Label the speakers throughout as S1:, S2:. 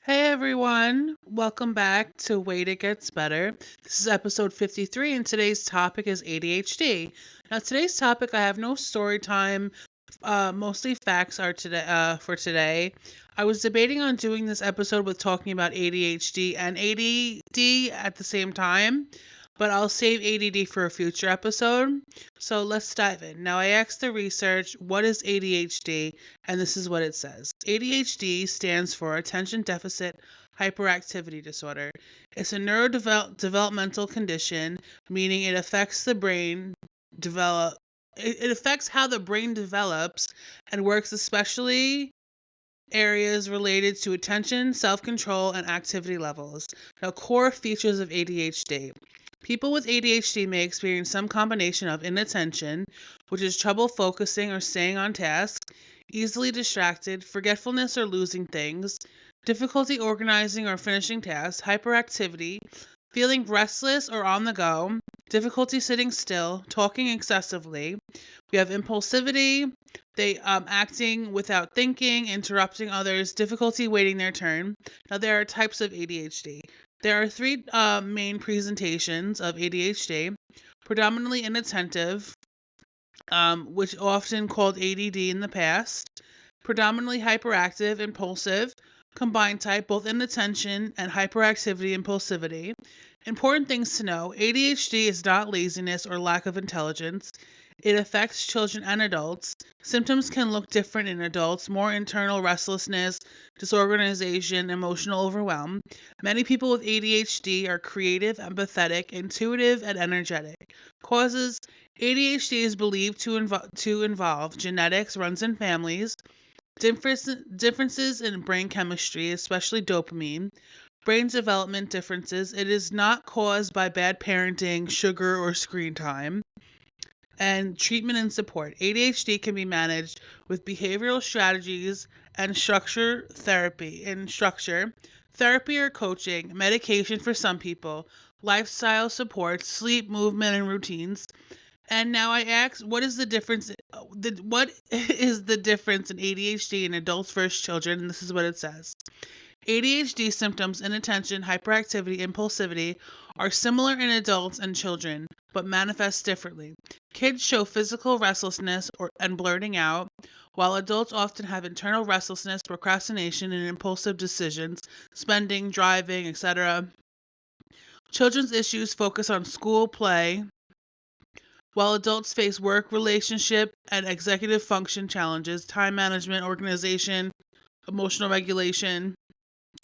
S1: Hey everyone, welcome back to Wait It Gets Better. This is episode 53 and today's topic is ADHD. Now today's topic I have no story time, mostly facts are today for today. I was debating on doing this episode with talking about ADHD and ADD at the same time, but I'll save ADD for a future episode. So let's dive in. Now I asked the research, what is ADHD? And this is what it says. ADHD stands for Attention Deficit Hyperactivity Disorder. It's a neurodevelopmental condition, meaning it affects the brain develop it affects how the brain develops and works, especially areas related to attention, self-control, and activity levels. Now, core features of ADHD. People with ADHD may experience some combination of inattention, which is trouble focusing or staying on task, easily distracted, forgetfulness or losing things, difficulty organizing or finishing tasks, hyperactivity, feeling restless or on the go, difficulty sitting still, talking excessively. We have impulsivity, they acting without thinking, interrupting others, difficulty waiting their turn. Now there are types of ADHD. There are three main presentations of ADHD: predominantly inattentive, which often called ADD in the past; predominantly hyperactive, impulsive, combined type, both inattention and hyperactivity, impulsivity. Important things to know: ADHD is not laziness or lack of intelligence. It affects children and adults. Symptoms can look different in adults: more internal restlessness, disorganization, emotional overwhelm. Many people with ADHD are creative, empathetic, intuitive, and energetic. Causes: ADHD is believed to involve genetics, runs in families, differences in brain chemistry, especially dopamine, brain development differences. It is not caused by bad parenting, sugar, or screen time. And treatment and support. ADHD can be managed with behavioral strategies and structure, therapy or coaching, medication for some people, lifestyle support, sleep, movement, and routines. And now I ask, what is the difference? What is the difference in ADHD in adults versus children? And this is what it says. ADHD symptoms, inattention, hyperactivity, impulsivity, are similar in adults and children, but manifest differently. Kids show physical restlessness and blurting out, while adults often have internal restlessness, procrastination, and impulsive decisions, spending, driving, etc. Children's issues focus on school, play, while adults face work, relationship, and executive function challenges, time management, organization, emotional regulation,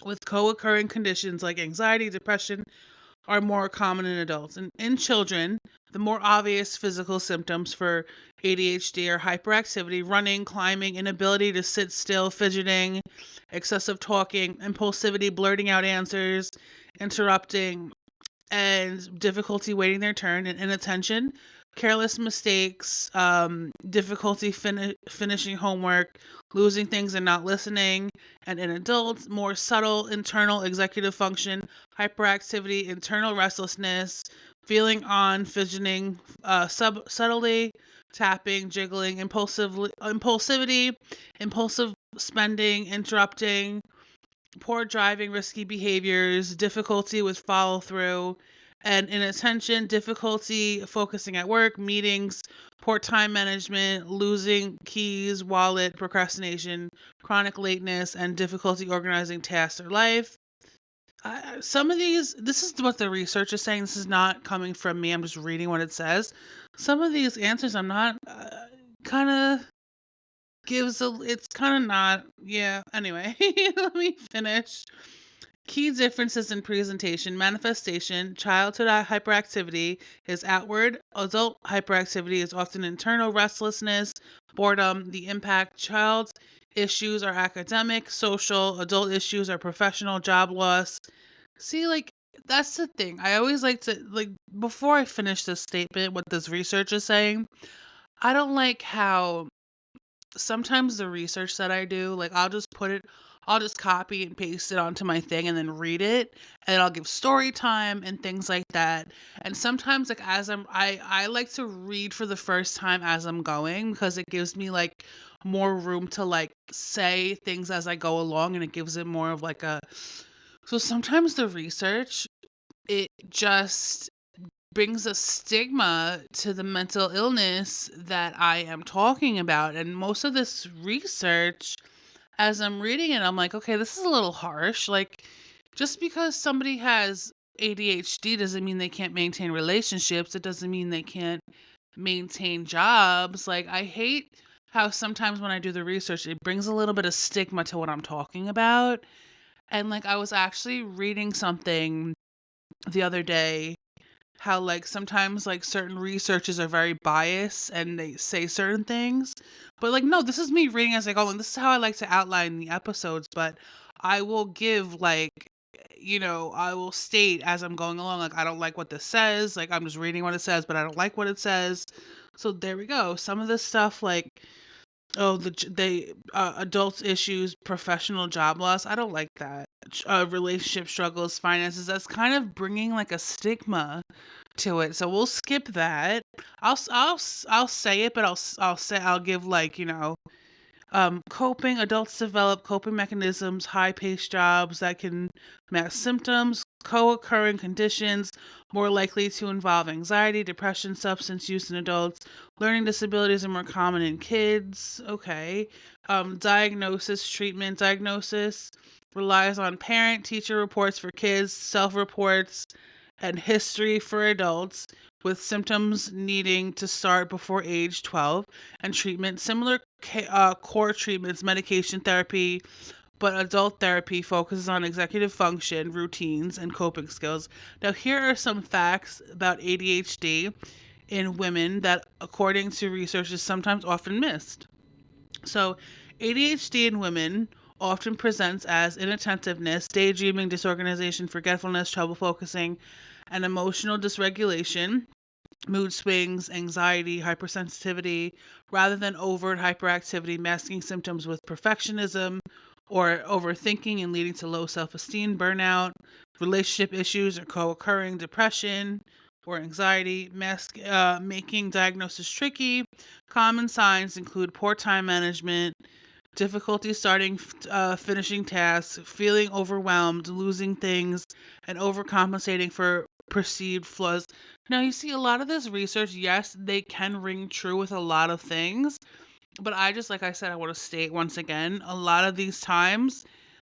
S1: with co-occurring conditions like anxiety, depression, are more common in adults. And in children, the more obvious physical symptoms for ADHD are hyperactivity, running, climbing, inability to sit still, fidgeting, excessive talking, impulsivity, blurting out answers, interrupting, and difficulty waiting their turn, and inattention, careless mistakes, difficulty finishing homework, losing things and not listening. And in adults, more subtle internal executive function, hyperactivity, internal restlessness, feeling on, fidgeting, subtly, tapping, jiggling, impulsivity, impulsive spending, interrupting, poor driving, risky behaviors, difficulty with follow through, and inattention, difficulty focusing at work, meetings, poor time management, losing keys, wallet, procrastination, chronic lateness, and difficulty organizing tasks or life. Some of these, this is what the research is saying. This is not coming from me. I'm just reading what it says. Some of these answers I'm not kind of it's kind of not, yeah. Anyway, let me finish. Key differences in presentation: manifestation. Childhood hyperactivity is outward. Adult hyperactivity is often internal restlessness, boredom. The impact: child's issues are academic, social. Adult issues are professional, job loss. See, like, that's the thing. I always like to, like, before I finish this statement, what this research is saying, I don't like how sometimes the research that I do, like, I'll just put it I'll just copy and paste it onto my thing and then read it, and I'll give story time and things like that. And sometimes, like, as I like to read for the first time as I'm going, because it gives me, like, more room to, like, say things as I go along, and it gives it more of, like, a so sometimes the research, it just brings a stigma to the mental illness that I am talking about, and most of this research, as I'm reading it, I'm like, "Okay, this is a little harsh." Like, just because somebody has ADHD doesn't mean they can't maintain relationships, it doesn't mean they can't maintain jobs. Like, I hate how sometimes when I do the research, it brings a little bit of stigma to what I'm talking about, and, like, I was actually reading something the other day how, like, sometimes, like, certain researchers are very biased and they say certain things, but, like, no, this is me reading as I go, and this is how I like to outline the episodes, but I will give, like, I will state as I'm going along, like, I don't like what this says, like, I'm just reading what it says, but I don't like what it says. So there we go. Some of this stuff, like, oh, adults issues, professional job loss. I don't like that. Relationship struggles, finances. That's kind of bringing like a stigma to it. So we'll skip that. I'll say it, but I'll give like coping. Adults develop coping mechanisms, high-paced jobs that can mask symptoms, co-occurring conditions, more likely to involve anxiety, depression, substance use in adults. Learning disabilities are more common in kids. Okay. Diagnosis, treatment, diagnosis relies on parent, teacher reports for kids, self-reports, and history for adults, with symptoms needing to start before age 12, and treatment similar core treatments, medication therapy, but adult therapy focuses on executive function, routines, and coping skills. Now, here are some facts about ADHD in women that, according to research, is sometimes often missed. So, ADHD in women often presents as inattentiveness, daydreaming, disorganization, forgetfulness, trouble focusing, and emotional dysregulation, mood swings, anxiety, hypersensitivity, rather than overt hyperactivity, masking symptoms with perfectionism or overthinking and leading to low self esteem, burnout, relationship issues or co occurring depression or anxiety, making diagnosis tricky. Common signs include poor time management, difficulty starting, finishing tasks, feeling overwhelmed, losing things, and overcompensating for perceived flaws. Now, you see, a lot of this research, yes, they can ring true with a lot of things, but I just, like I said, I want to state once again, a lot of these times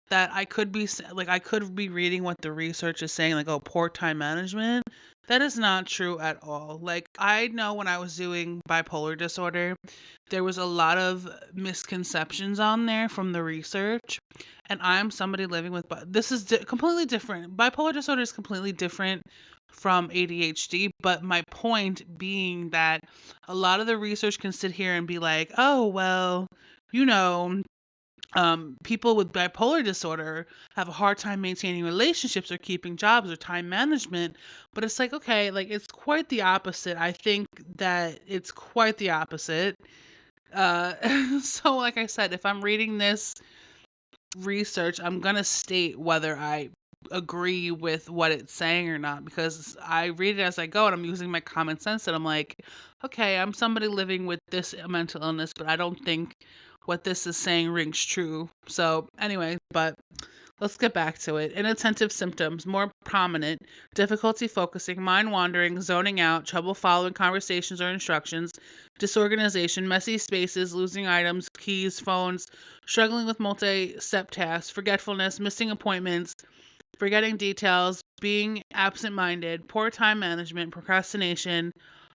S1: that I could be like I could be reading what the research is saying, like, oh, poor time management. That is not true at all. Like, I know when I was doing bipolar disorder, there was a lot of misconceptions on there from the research, and I'm somebody living with this is completely different. Bipolar disorder is completely different from ADHD, but my point being that a lot of the research can sit here and be like, oh, well, you know, people with bipolar disorder have a hard time maintaining relationships or keeping jobs or time management. But it's like, okay, like, it's quite the opposite. I think that it's quite the opposite. So, like I said, if I'm reading this research, I'm going to state whether I agree with what it's saying or not, because I read it as I go and I'm using my common sense, and I'm like, okay, I'm somebody living with this mental illness, but I don't think what this is saying rings true. So, anyway, but let's get back to it. Inattentive symptoms, more prominent: difficulty focusing, mind wandering, zoning out, trouble following conversations or instructions, disorganization, messy spaces, losing items, keys, phones, struggling with multi-step tasks, forgetfulness, missing appointments, forgetting details, being absent-minded, poor time management, procrastination,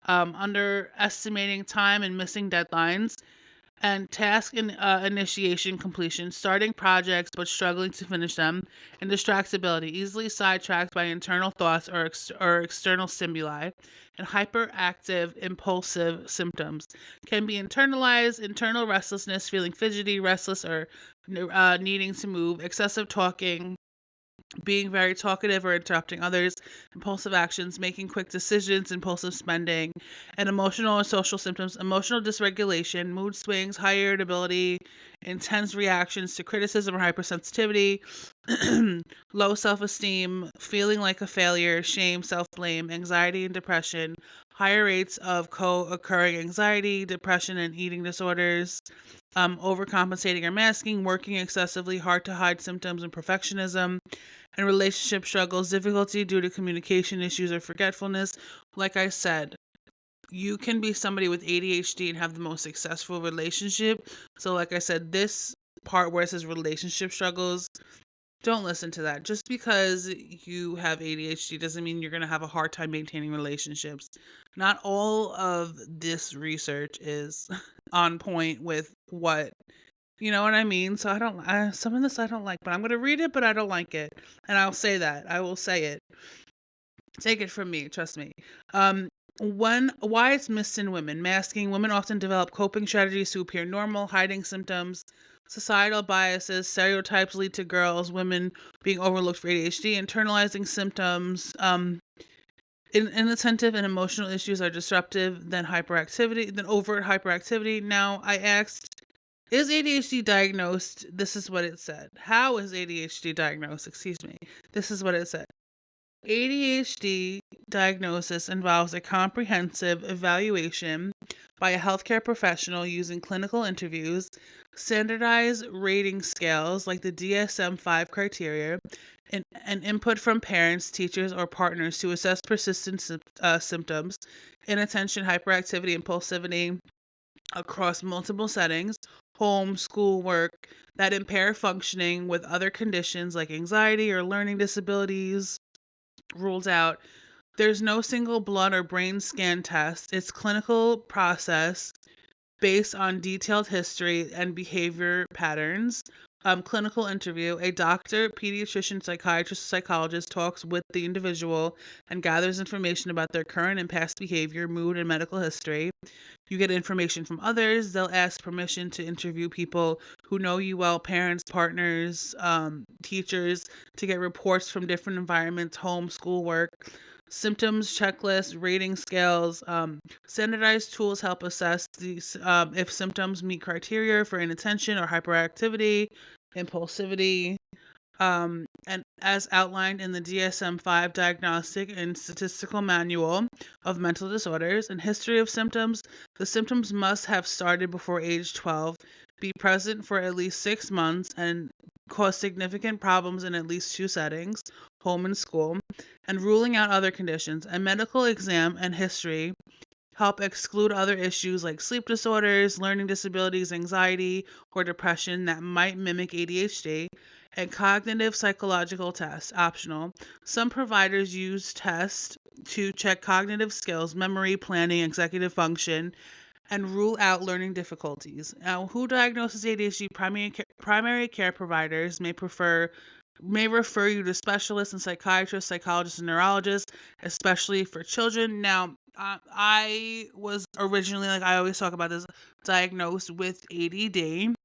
S1: underestimating time and missing deadlines, and task initiation completion, starting projects but struggling to finish them, and distractibility, easily sidetracked by internal thoughts or external stimuli, and hyperactive impulsive symptoms can be internalized, internal restlessness, feeling fidgety, restless, or needing to move, excessive talking, being very talkative or interrupting others, impulsive actions, making quick decisions, impulsive spending, and emotional and social symptoms, emotional dysregulation, mood swings, high irritability, intense reactions to criticism or hypersensitivity, low self-esteem, feeling like a failure, shame, self-blame, anxiety and depression, higher rates of co-occurring anxiety, depression, and eating disorders, overcompensating or masking, working excessively, hard to hide symptoms, and perfectionism, and relationship struggles, difficulty due to communication issues or forgetfulness. Like I said, you can be somebody with ADHD and have the most successful relationship. So, like I said, this part where it says relationship struggles, don't listen to that. Just because you have ADHD doesn't mean you're going to have a hard time maintaining relationships. Not all of this research is on point with what, you know what I mean? So some of this I don't like, but I'm going to read it, but I don't like it. And I'll say that. I will say it. Take it from me, trust me. Um, why it's missed in women. Masking. Women often develop coping strategies to appear normal, hiding symptoms. Societal biases, stereotypes lead to girls, women being overlooked for ADHD, internalizing symptoms. Inattentive and emotional issues are disruptive than overt hyperactivity. Now, I asked, is ADHD diagnosed? This is what it said. How is ADHD diagnosed? Excuse me. This is what it said. ADHD diagnosis involves a comprehensive evaluation by a healthcare professional using clinical interviews, standardized rating scales like the DSM-5 criteria, and input from parents, teachers, or partners to assess persistent symptoms, inattention, hyperactivity, impulsivity across multiple settings, home, school, work, that impair functioning with other conditions like anxiety or learning disabilities. Ruled out. There's no single blood or brain scan test. It's clinical process based on detailed history and behavior patterns. Clinical interview. A doctor, pediatrician, psychiatrist, psychologist talks with the individual and gathers information about their current and past behavior, mood, and medical history. You get information from others. They'll ask permission to interview people who know you well, parents, partners, teachers, to get reports from different environments, home, school, work. Symptoms checklists, rating scales, standardized tools help assess these if symptoms meet criteria for inattention or hyperactivity, impulsivity, and as outlined in the DSM-5 Diagnostic and Statistical Manual of Mental Disorders and History of Symptoms. The symptoms must have started before age 12, be present for at least 6 months, and cause significant problems in at least 2 settings, home and school, and ruling out other conditions. A medical exam and history help exclude other issues like sleep disorders, learning disabilities, anxiety, or depression that might mimic ADHD, and cognitive psychological tests, optional. Some providers use tests to check cognitive skills, memory, planning, executive function, and rule out learning difficulties. Now, who diagnoses ADHD? Primary care providers may refer you to specialists and psychiatrists, psychologists, and neurologists, especially for children. Now, I was originally, like I always talk about this, diagnosed with ADD,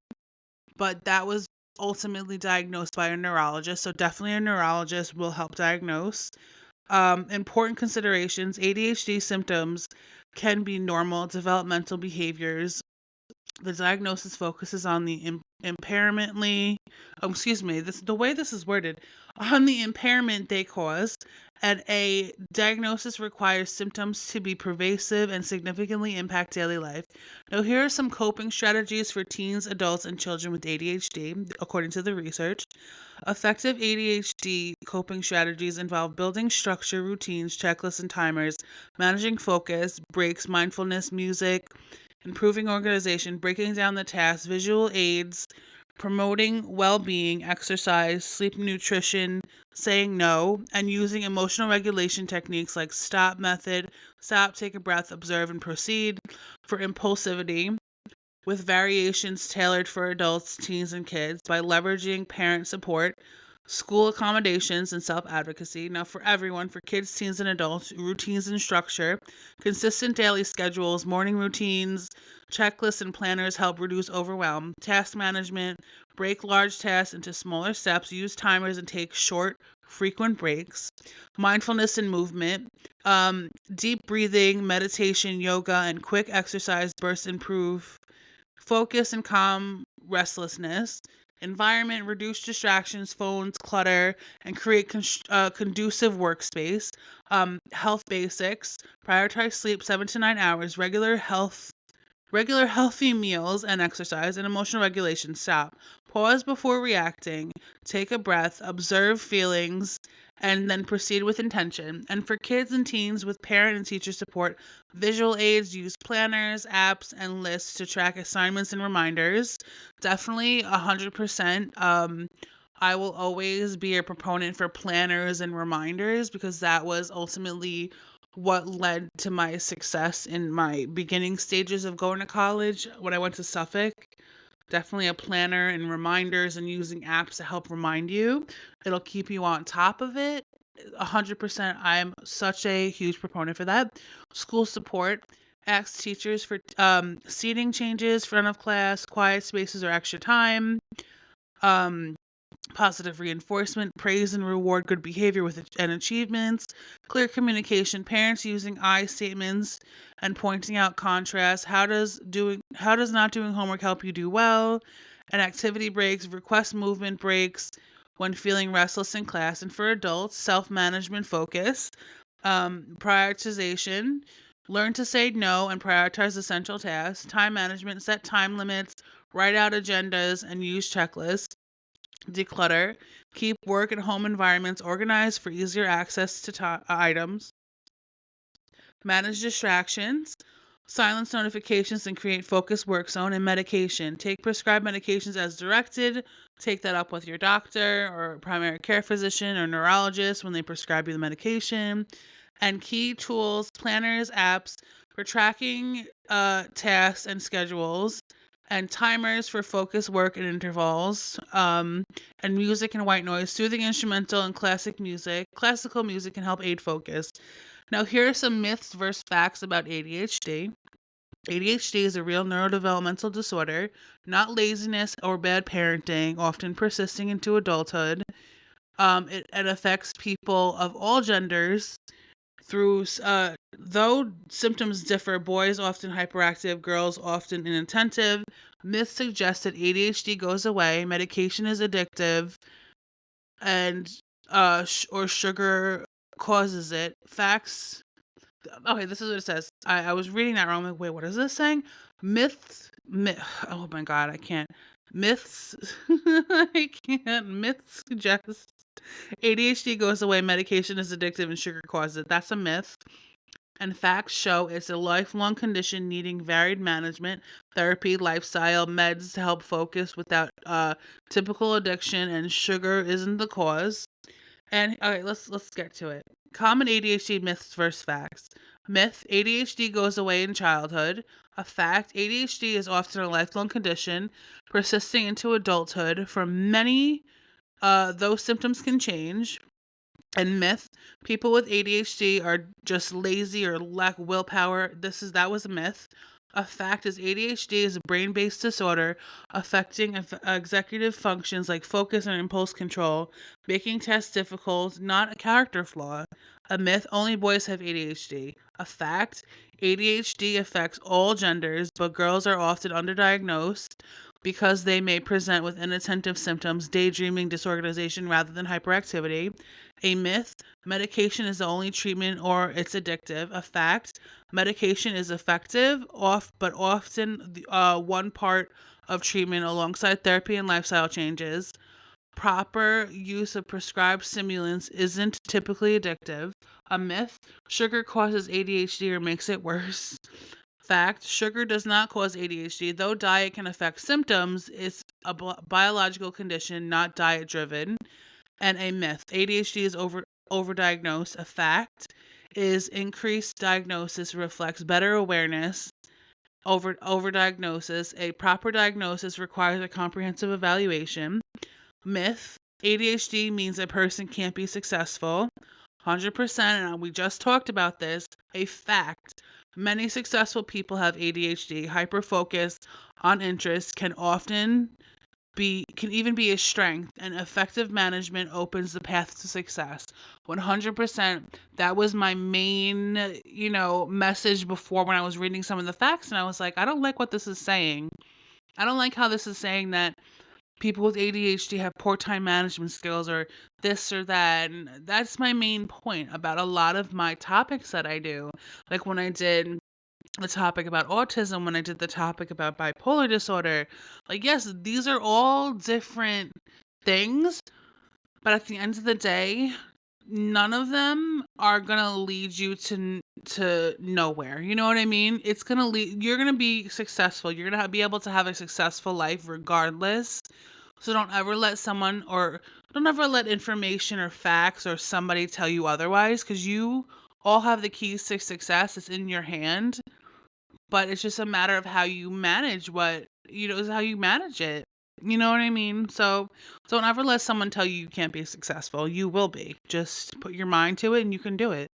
S1: but that was ultimately diagnosed by a neurologist. So definitely a neurologist will help diagnose. Important considerations: ADHD symptoms can be normal developmental behaviors. The diagnosis focuses on the the way this is worded, on the impairment they cause, and a diagnosis requires symptoms to be pervasive and significantly impact daily life. Now, here are some coping strategies for teens, adults, and children with ADHD, according to the research. Effective ADHD coping strategies involve building structure, routines, checklists, and timers, managing focus, breaks, mindfulness, music, improving organization, breaking down the tasks, visual aids, promoting well-being, exercise, sleep, nutrition, saying no, and using emotional regulation techniques like stop method, stop, take a breath, observe, and proceed. For impulsivity, with variations tailored for adults, teens, and kids by leveraging parent support, school accommodations, and self-advocacy. Now, for everyone, for kids, teens, and adults, routines and structure, consistent daily schedules, morning routines, Checklists and planners help reduce overwhelm. Task management, break large tasks into smaller steps, use timers, and take short, frequent breaks. Mindfulness and movement, deep breathing, meditation, yoga, and quick exercise bursts improve focus and calm restlessness. Environment, reduce distractions, phones, clutter, and create conducive workspace. Health basics, prioritize sleep 7 to 9 hours, regular healthy meals and exercise, and emotional regulation. Stop. Pause before reacting. Take a breath. Observe feelings. And then proceed with intention. And for kids and teens with parent and teacher support, visual aids, use planners, apps, and lists to track assignments and reminders. Definitely 100%. I will always be a proponent for planners and reminders because that was ultimately what led to my success in my beginning stages of going to college when I went to Suffolk. Definitely a planner and reminders and using apps to help remind you. It'll keep you on top of it. 100%. I'm such a huge proponent for that. School support. Ask teachers for seating changes, front of class, quiet spaces, or extra time. Um, Positive reinforcement, praise and reward good behavior and achievements, clear communication, parents using I statements and pointing out contrasts. How does not doing homework help you do well? And activity breaks, request movement breaks when feeling restless in class. And for adults, self-management focus, prioritization, learn to say no and prioritize essential tasks, time management, set time limits, write out agendas and use checklists. Declutter. Keep work and home environments organized for easier access to items. Manage distractions. Silence notifications and create focused work zone. And medication. Take prescribed medications as directed. Take that up with your doctor or primary care physician or neurologist when they prescribe you the medication. And key tools, planners, apps for tracking tasks and schedules, and timers for focus work and intervals, and music and white noise, soothing instrumental and classic music. Classical music can help aid focus. Now, here are some myths versus facts about ADHD. ADHD is a real neurodevelopmental disorder, not laziness or bad parenting, often persisting into adulthood. It affects people of all genders through though symptoms differ, boys often hyperactive, girls often inattentive. Myths suggest that ADHD goes away, medication is addictive, and or sugar causes it. Facts. Okay, this is what it says. I was reading that wrong. I'm like, wait, what is this saying? Oh my god, I can't. Myths. I can't. Myths suggest ADHD goes away, medication is addictive, and sugar causes it. That's a myth. And facts show it's a lifelong condition needing varied management, therapy, lifestyle, meds to help focus without typical addiction, and sugar isn't the cause. And okay, let's get to it. Common ADHD myths versus facts. Myth: ADHD goes away in childhood. A fact: ADHD is often a lifelong condition, persisting into adulthood. For many, those symptoms can change. And myth: people with ADHD are just lazy or lack willpower. That was a myth. A fact is ADHD is a brain-based disorder affecting executive functions like focus and impulse control, making tests difficult, not a character flaw. A myth: only boys have ADHD. A fact: ADHD affects all genders, but girls are often underdiagnosed because they may present with inattentive symptoms, daydreaming, disorganization rather than hyperactivity. A myth: medication is the only treatment or it's addictive. A fact: medication is effective, but often one part of treatment alongside therapy and lifestyle changes. Proper use of prescribed stimulants isn't typically addictive. A myth: sugar causes ADHD or makes it worse. Fact: sugar does not cause ADHD. Though diet can affect symptoms, it's a biological condition, not diet driven. And a myth: ADHD is overdiagnosed. A fact is increased diagnosis reflects better awareness. Overdiagnosis: a proper diagnosis requires a comprehensive evaluation. Myth: ADHD means a person can't be successful. 100%, and we just talked about this. A fact: Many successful people have ADHD. Hyperfocus on interests can even be a strength, and effective management opens the path to success. 100%. That was my main, message before when I was reading some of the facts, and I was like, I don't like what this is saying. I don't like how this is saying that people with ADHD have poor time management skills or this or that. And that's my main point about a lot of my topics that I do. Like when I did the topic about autism, when I did the topic about bipolar disorder. Like, yes, these are all different things, but at the end of the day, none of them are gonna lead you to nowhere. You know what I mean? It's gonna lead. You're gonna be successful. You're gonna be able to have a successful life regardless. So don't ever let information or facts or somebody tell you otherwise, because you all have the keys to success. It's in your hand, but it's just a matter of how you manage is how you manage it. You know what I mean? So don't ever let someone tell you can't be successful. You will be. Just put your mind to it and you can do it.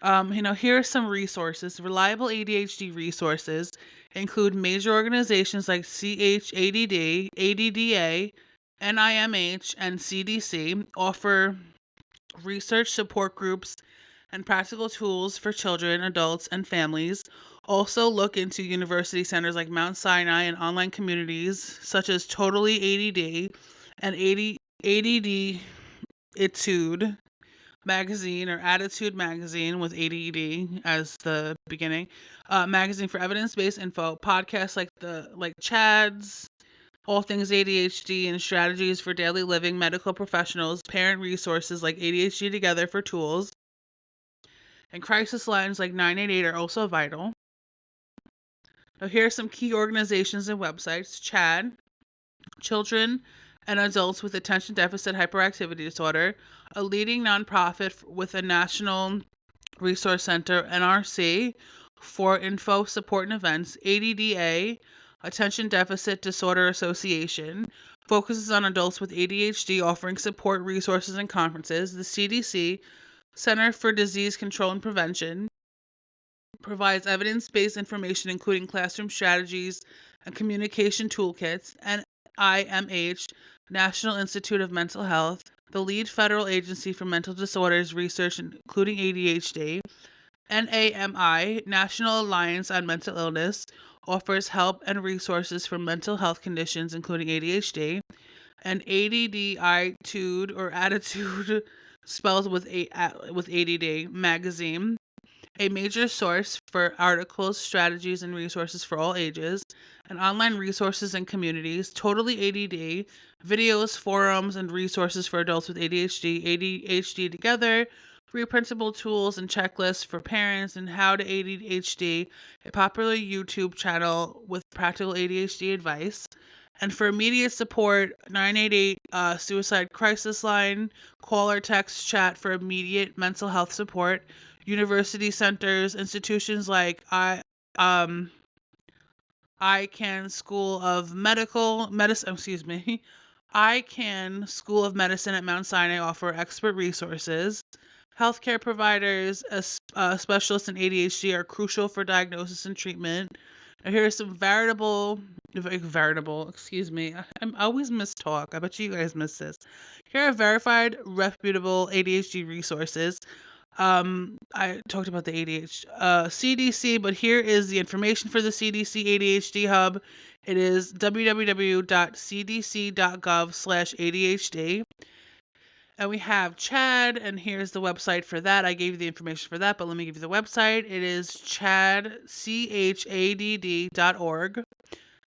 S1: Here are some resources. Reliable ADHD resources include major organizations like CHADD, ADDA, NIMH, and CDC offer research support groups and practical tools for children, adults, and families. Also, look into university centers like Mount Sinai and online communities such as Totally ADD and ADD Etude magazine or Attitude magazine with ADD as the beginning. Magazine for evidence-based info. Podcasts like Chad's all things ADHD and strategies for daily living, medical professionals, parent resources like ADHD Together for tools, and crisis lines like 988 are also vital. Now, here are some key organizations and websites. CHAD, Children and Adults with Attention Deficit Hyperactivity Disorder, a leading nonprofit with a national resource center, NRC, for info, support, and events. ADDA, Attention Deficit Disorder Association, focuses on adults with ADHD, offering support, resources, and conferences. The CDC, Center for Disease Control and Prevention, provides evidence-based information including classroom strategies and communication toolkits. And NIMH, National Institute of Mental Health, the lead federal agency for mental disorders research including ADHD. NAMI, National Alliance on Mental Illness, offers help and resources for mental health conditions including ADHD. And ADDitude or Attitude spelled with ADD magazine, a major source for articles, strategies, and resources for all ages, and online resources and communities. Totally ADD, videos, forums, and resources for adults with ADHD. ADHD Together, free printable tools and checklists for parents, and How to ADHD, a popular YouTube channel with practical ADHD advice. And for immediate support, 988 suicide crisis line, call or text chat for immediate mental health support. University centers, institutions like ICANN School of Medicine, excuse me, ICANN School of Medicine at Mount Sinai offer expert resources. Healthcare providers, specialists in ADHD, are crucial for diagnosis and treatment. Now, here are some excuse me. I always mistalk. I bet you guys miss this. Here are verified, reputable ADHD resources. I talked about the CDC, but here is the information for the CDC ADHD Hub. It is www.cdc.gov/ADHD. And we have CHAD, and here's the website for that. I gave you the information for that, but let me give you the website. It is CHADD.org.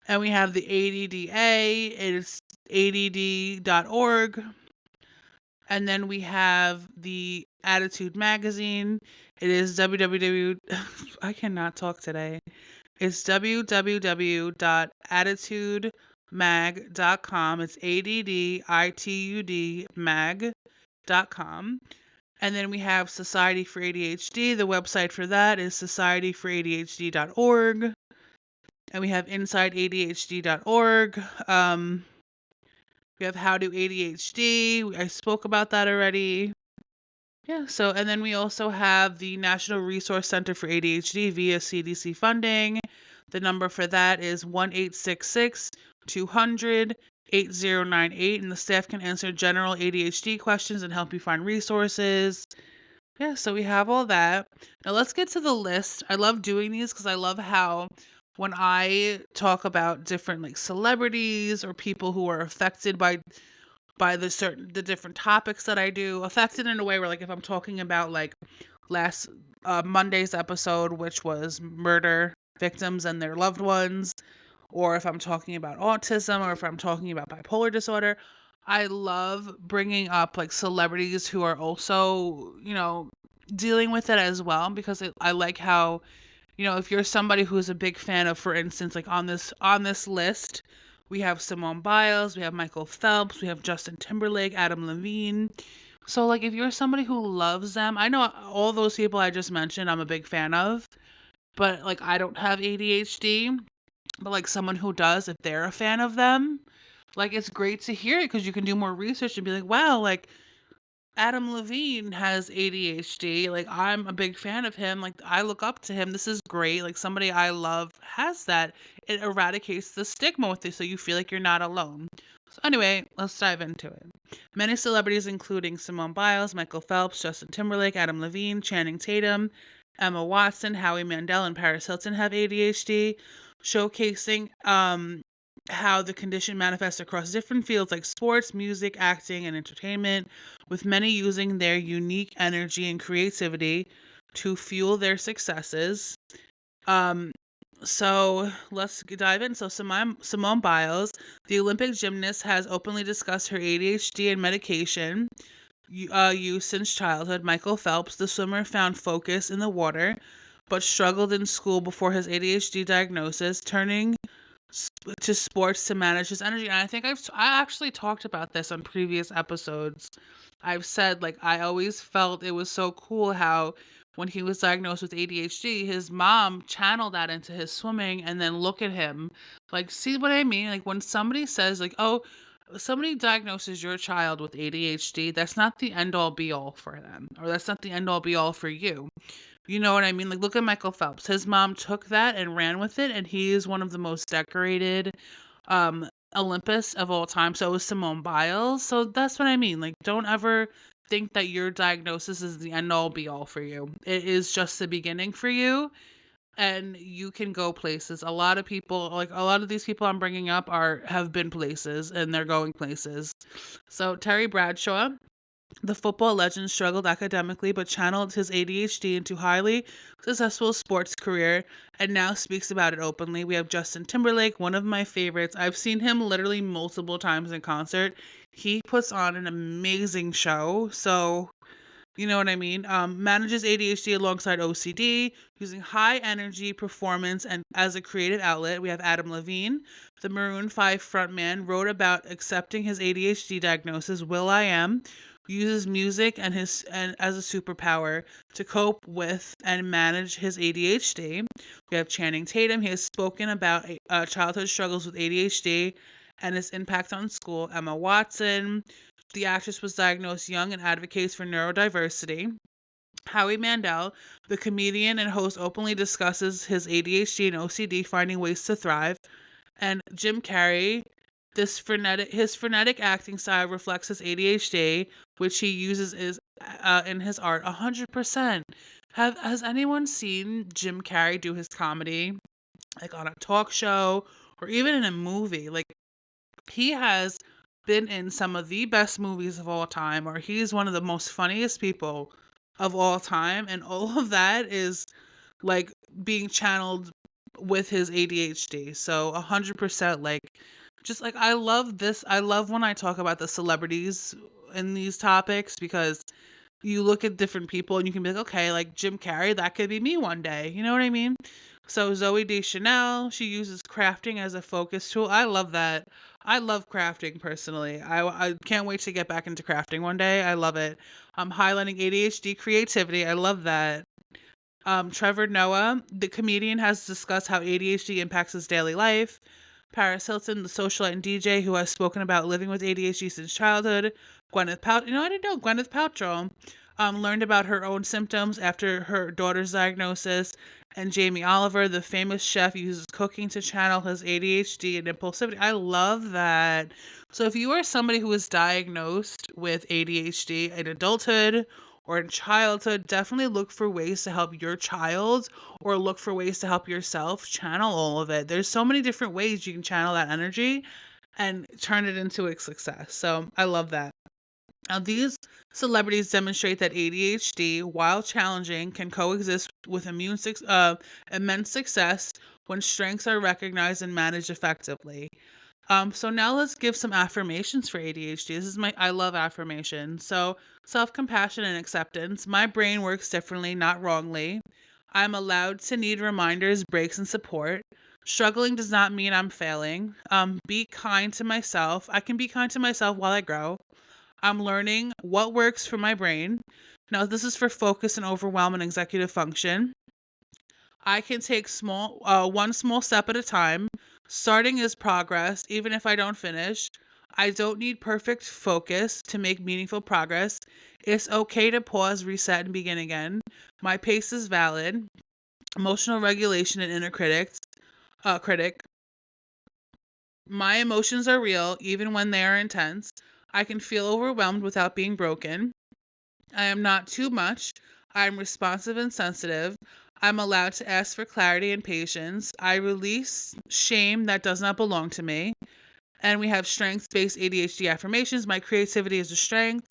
S1: And we have the ADDA. It is ADD.org. And then we have the Attitude magazine. It is I cannot talk today. It's www.attitudemag.com. It's ADDITUD mag.com. And then we have Society for ADHD. The website for that is societyforadhd.org. And we have insideadhd.org. We have How to ADHD. I spoke about that already. Yeah, so and then we also have the National Resource Center for ADHD via CDC funding. The number for that is 1-866-200-8098, and the staff can answer general ADHD questions and help you find resources. Yeah, so we have all that. Now let's get to the list. I love doing these because I love how when I talk about different like celebrities or people who are affected by the different topics that I do, affected in a way where like if I'm talking about like last Monday's episode, which was murder victims and their loved ones, or if I'm talking about autism, or if I'm talking about bipolar disorder, I love bringing up like celebrities who are also, dealing with it as well because I like how, if you're somebody who's a big fan of, for instance, like on this list, we have Simone Biles, we have Michael Phelps, we have Justin Timberlake, Adam Levine. So like if you're somebody who loves them, I know all those people I just mentioned, I'm a big fan of, but like I don't have ADHD, but like someone who does, if they're a fan of them, like it's great to hear it because you can do more research and be like, wow, like Adam Levine has ADHD. Like I'm a big fan of him. Like I look up to him. This is great. Like somebody I love has that. It eradicates the stigma with it so you feel like you're not alone. So anyway, let's dive into it. Many celebrities including Simone Biles, Michael Phelps, Justin Timberlake, Adam Levine, Channing Tatum, Emma Watson, Howie Mandel, and Paris Hilton have ADHD, showcasing how the condition manifests across different fields like sports, music, acting, and entertainment, with many using their unique energy and creativity to fuel their successes. Um, so let's dive in. So Simone Biles, the Olympic gymnast, has openly discussed her ADHD and medication use since childhood. Michael Phelps, the swimmer, found focus in the water, but struggled in school before his ADHD diagnosis, turning to sports to manage his energy. And I think I actually talked about this on previous episodes. I've said like I always felt it was so cool how when he was diagnosed with ADHD, his mom channeled that into his swimming and then look at him. Like, see what I mean? Like when somebody says like, "Oh, somebody diagnoses your child with ADHD," that's not the end all be all for them, or that's not the end all be all for you. You know what I mean? Like, look at Michael Phelps. His mom took that and ran with it, and he is one of the most decorated Olympists of all time. So is Simone Biles. So that's what I mean. Like, don't ever think that your diagnosis is the end all be all for you. It is just the beginning for you, and you can go places. A lot of people, like a lot of these people I'm bringing up, have been places, and they're going places. So Terry Bradshaw, the football legend, struggled academically but channeled his ADHD into highly successful sports career and now speaks about it openly. We have Justin Timberlake, one of my favorites. I've seen him literally multiple times in concert. He puts on an amazing show. So, you know what I mean? Manages ADHD alongside OCD, using high energy performance and as a creative outlet. We have Adam Levine, the Maroon 5 frontman, wrote about accepting his ADHD diagnosis. Will I Am uses music and as a superpower to cope with and manage his ADHD. We have Channing Tatum. He has spoken about childhood struggles with ADHD and its impact on school. Emma Watson, the actress, was diagnosed young and advocates for neurodiversity. Howie Mandel, the comedian and host, openly discusses his ADHD and OCD, finding ways to thrive. And Jim Carrey, his frenetic acting style reflects his ADHD, which he uses in his art 100%. Has anyone seen Jim Carrey do his comedy like on a talk show or even in a movie? Like he has been in some of the best movies of all time, or he's one of the most funniest people of all time, and all of that is like being channeled with his ADHD. So 100%, like just like I love this. I love when I talk about the celebrities in these topics because you look at different people and you can be like, okay, like Jim Carrey, that could be me one day. You know what I mean? So Zoe Deschanel, she uses crafting as a focus tool. I love that. I love crafting personally. I can't wait to get back into crafting one day. I love it. Highlighting ADHD creativity. I love that. Trevor Noah, the comedian, has discussed how ADHD impacts his daily life. Paris Hilton, the socialite and DJ, who has spoken about living with ADHD since childhood. Gwyneth Paltrow. I didn't know Gwyneth Paltrow Learned about her own symptoms after her daughter's diagnosis. And Jamie Oliver, the famous chef, uses cooking to channel his ADHD and impulsivity. I love that. So, if you are somebody who is diagnosed with ADHD in adulthood or in childhood, definitely look for ways to help your child or look for ways to help yourself channel all of it. There's so many different ways you can channel that energy and turn it into a success. So, I love that. Now, these celebrities demonstrate that ADHD, while challenging, can coexist with immense success when strengths are recognized and managed effectively. So now let's give some affirmations for ADHD. I love affirmations. So self-compassion and acceptance. My brain works differently, not wrongly. I'm allowed to need reminders, breaks, and support. Struggling does not mean I'm failing. Be kind to myself. I can be kind to myself while I grow. I'm learning what works for my brain. Now, this is for focus and overwhelm and executive function. I can take one small step at a time. Starting is progress, even if I don't finish. I don't need perfect focus to make meaningful progress. It's okay to pause, reset, and begin again. My pace is valid. Emotional regulation and inner critic. My emotions are real, even when they are intense. I can feel overwhelmed without being broken. I am not too much. I'm responsive and sensitive. I'm allowed to ask for clarity and patience. I release shame that does not belong to me. And we have strength based ADHD affirmations. My creativity is a strength.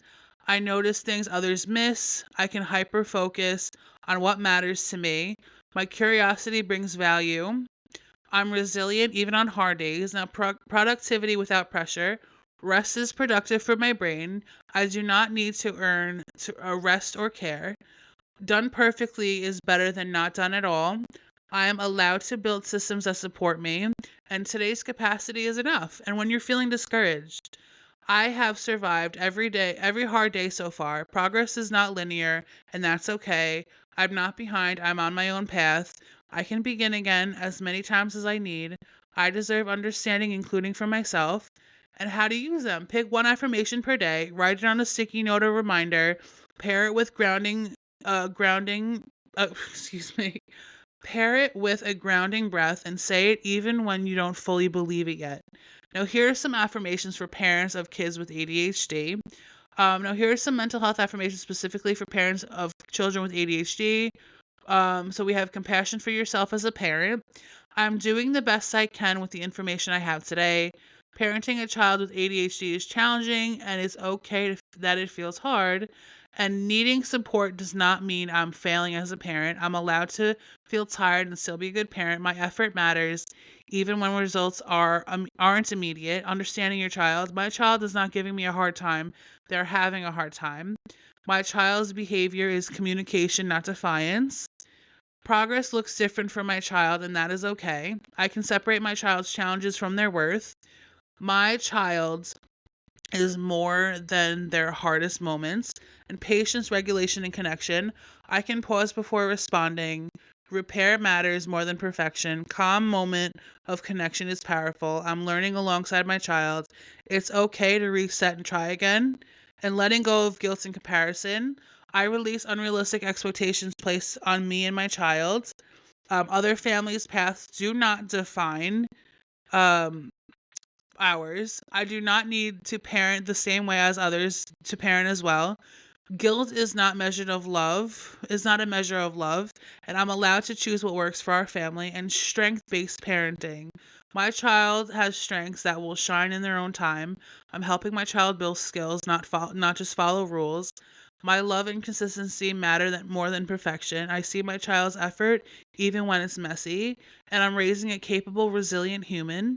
S1: I notice things others miss. I can hyper focus on what matters to me. My curiosity brings value. I'm resilient even on hard days. Now, productivity without pressure. Rest is productive for my brain. I do not need to earn a rest or care. Done perfectly is better than not done at all. I am allowed to build systems that support me, and today's capacity is enough. And when you're feeling discouraged, I have survived every day, every hard day so far. Progress is not linear, and that's okay. I'm not behind, I'm on my own path. I can begin again as many times as I need. I deserve understanding, including for myself. And how to use them. Pick one affirmation per day, write it on a sticky note or reminder, pair it with grounding, excuse me, pair it with a grounding breath and say it even when you don't fully believe it yet. Now, here are some affirmations for parents of kids with ADHD. Now, here are some mental health affirmations specifically for parents of children with ADHD. So we have compassion for yourself as a parent. I'm doing the best I can with the information I have today. Parenting a child with ADHD is challenging and it's okay that it feels hard. And needing support does not mean I'm failing as a parent. I'm allowed to feel tired and still be a good parent. My effort matters, even when results aren't immediate. Understanding your child. My child is not giving me a hard time. They're having a hard time. My child's behavior is communication, not defiance. Progress looks different for my child, and that is okay. I can separate my child's challenges from their worth. My child is more than their hardest moments. And patience, regulation, and connection. I can pause before responding. Repair matters more than perfection. Calm moment of connection is powerful. I'm learning alongside my child. It's okay to reset and try again. And letting go of guilt and comparison. I release unrealistic expectations placed on me and my child. Other families' paths do not define um, ours. I do not need to parent the same way as others to parent as well. Guilt is not a measure of love, and I'm allowed to choose what works for our family. And strength-based parenting. My child has strengths that will shine in their own time. I'm helping my child build skills, not just follow rules. My love and consistency matter more than perfection. I see my child's effort even when it's messy, and I'm raising a capable, resilient human.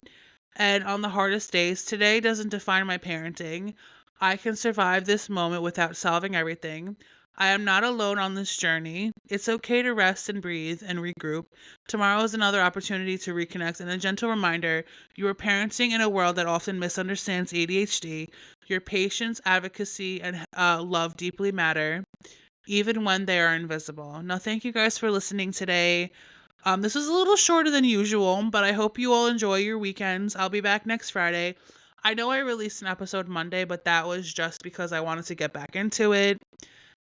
S1: And on the hardest days, today doesn't define my parenting. I can survive this moment without solving everything. I am not alone on this journey. It's okay to rest and breathe and regroup. Tomorrow is another opportunity to reconnect, and a gentle reminder you are parenting in a world that often misunderstands ADHD. Your patience, advocacy, and love deeply matter, even when they are invisible. Now, thank you guys for listening today. This was a little shorter than usual, but I hope you all enjoy your weekends. I'll be back next Friday. I know I released an episode Monday, but that was just because I wanted to get back into it.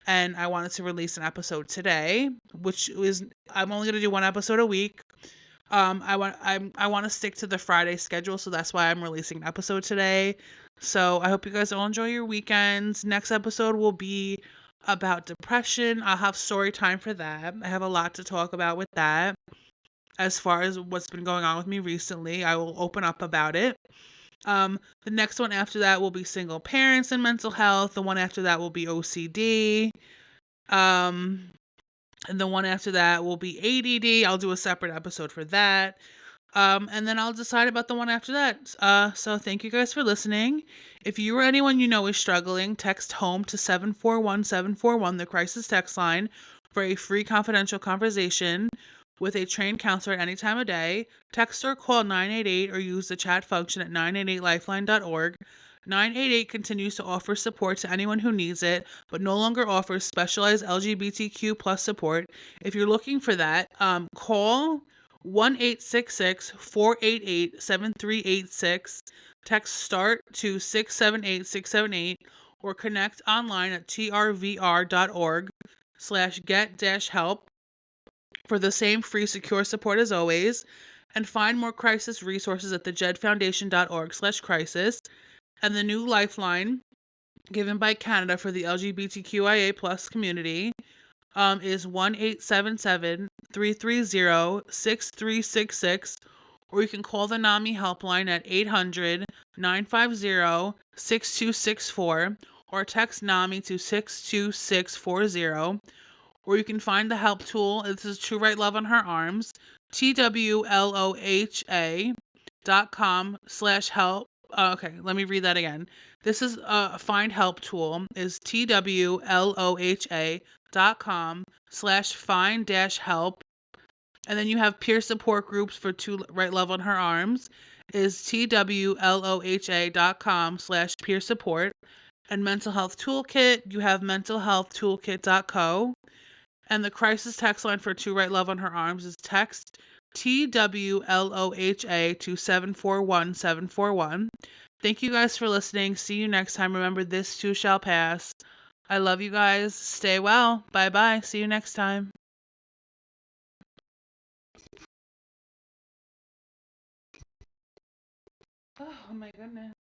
S1: and I wanted to release an episode today, which is I'm only gonna do one episode a week. I want to stick to the Friday schedule, so that's why I'm releasing an episode today. So I hope you guys all enjoy your weekends. Next episode will be about depression. I'll have story time for that. I have a lot to talk about with that. As far as what's been going on with me recently, I will open up about it. The next one after that will be single parents and mental health. The one after that will be OCD. Um, and the one after that will be ADD. I'll do a separate episode for that. And then I'll decide about the one after that. So thank you guys for listening. If you or anyone you know is struggling, text HOME to 741-741, the crisis text line, for a free confidential conversation with a trained counselor at any time of day. Text or call 988 or use the chat function at 988lifeline.org. 988 continues to offer support to anyone who needs it, but no longer offers specialized LGBTQ plus support. If you're looking for that, call 1-866-488-7386. Text START to 678-678 or connect online at trvr.org/get-help for the same free secure support as always. And find more crisis resources at thejedfoundation.org/crisis. And the new lifeline given by Canada for the LGBTQIA plus community is 1-877-330-6366, or you can call the NAMI helpline at 800-950-6264, or text NAMI to 62640, or you can find the help tool. This is To Write Love on Her Arms, TWLOHA.com/help. Okay, let me read that again. This is find help tool is TWLOHA.com/find-help. And then you have peer support groups for To Write Love on Her Arms is TWLOHA.com/peer support. And mental health toolkit, you have mentalhealthtoolkit.co. And the crisis text line for To Write Love on Her Arms is text TWLOHA to 741-741. Thank you guys for listening. See you next time. Remember, this too shall pass. I love you guys. Stay well. Bye-bye. See you next time. Oh my goodness.